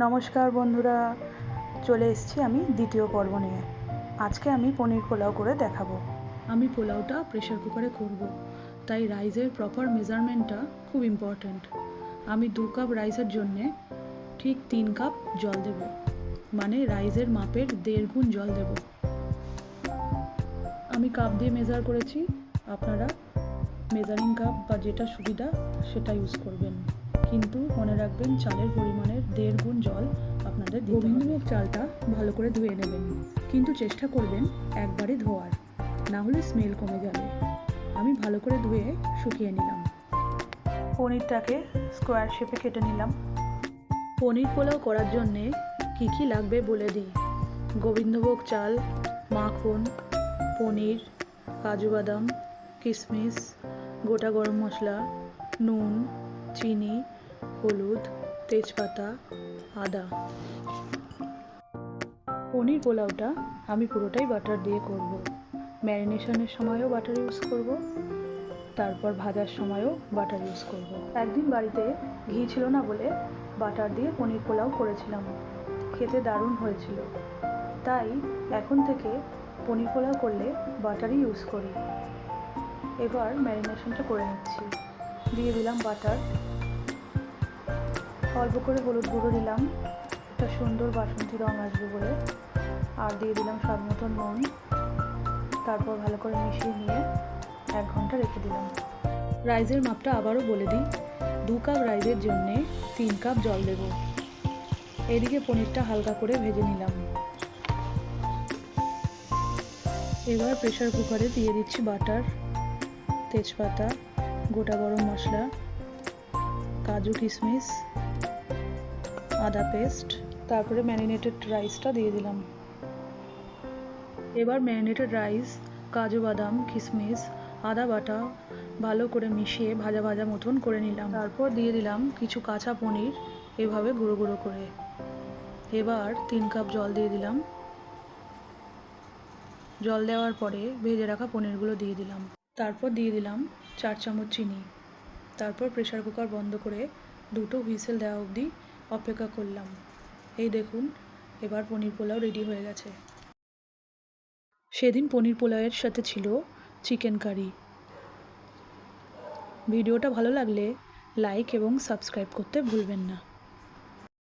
নমস্কার বন্ধুরা, চলে এসেছি আমি দ্বিতীয় পর্ব নিয়ে। আজকে আমি পনির পোলাও করে দেখাবো। আমি পোলাওটা প্রেশার কুকারে করব, তাই রাইসের প্রপার মেজারমেন্টটা খুব ইম্পর্ট্যান্ট। আমি 2 কাপ রাইসের জন্যে ঠিক 3 কাপ জল দেব, মানে রাইসের মাপের 1.5 গুণ জল দেব। আমি কাপ দিয়ে মেজার করেছি, আপনারা মেজারিং কাপ বা যেটা সুবিধা সেটা ইউজ করবেন, কিন্তু মনে রাখবেন চালের পরিমাণের 1.5 গুণ জল আপনাদের দিতে হবে। গোবিন্দভোগ চালটা ভালো করে ধুয়ে নেবেন, কিন্তু চেষ্টা করবেন একবারে ধোয়ার, না হলে স্মেল কমে যাবে। আমি ভালো করে ধুয়ে শুকিয়ে নিলাম। পনিরটাকে স্কোয়ার শেপে কেটে নিলাম। পনির পোলাও করার জন্যে কী কী লাগবে বলে দিই। গোবিন্দভোগ চাল, মাখন, পনির, কাজু বাদাম, কিশমিশ, গোটা গরম মশলা, নুন, চিনি, হলুদ, তেজপাতা, আদা। পনির পোলাওটা আমি পুরোটাই বাটার দিয়ে করব। ম্যারিনেশনের সময়ও বাটার ইউজ করব, তারপর ভাজার সময়ও বাটার ইউজ করব। একদিন বাড়িতে ঘি ছিল না বলে বাটার দিয়ে পনির পোলাও করেছিলাম, খেতে দারুণ হয়েছিল। তাই এখন থেকে পনির পোলাও করলে বাটারই ইউজ করি। এবার ম্যারিনেশনটা করে নিচ্ছি। দিয়ে দিলাম বাটার, অল্প করে হলুদ গুঁড়ো দিলাম, একটা সুন্দর বাসন্তী রঙ আসবে বলে, আর দিয়ে দিলাম স্বাদ মতো নুন। তারপর ভালো করে মিশিয়ে নিয়ে 1 ঘন্টা রেখে দিলাম। রাইসের মাপটা আবারও বলে দিই, 2 কাপ রাইসের জন্যে 3 কাপ জল দেব। এদিকে পনিরটা হালকা করে ভেজে নিলাম। এবার প্রেসার কুকারে দিয়ে দিচ্ছি বাটার, তেজপাতা, গোটা গরম মশলা, কাজু কিশমিশ, আদা পেস্ট, তারপরে ম্যারিনেটেড রাইসটা দিয়ে দিলাম। এবার ম্যারিনেটেড রাইস, কাজু বাদাম, কিশমিশ, আদা বাটা ভালো করে মিশিয়ে ভাজা ভাজা মতন করে নিলাম। তারপর দিয়ে দিলাম কিছু কাঁচা পনির, এভাবে গুঁড়ো গুঁড়ো করে। এবার 3 কাপ জল দিয়ে দিলাম। জল দেওয়ার পরে ভেজে রাখা পনিরগুলো দিয়ে দিলাম। তারপর দিয়ে দিলাম 4 চামচ চিনি। তারপর প্রেসার কুকার বন্ধ করে 2টো হুইসেল দেওয়া অবধি অপেক্ষা করলাম। এই দেখুন, এবার পনির পোলাও রেডি হয়ে গেছে। সেদিন পনির পোলাওয়ের সাথে ছিল চিকেন কারি। ভিডিওটা ভালো লাগলে লাইক এবং সাবস্ক্রাইব করতে ভুলবেন না।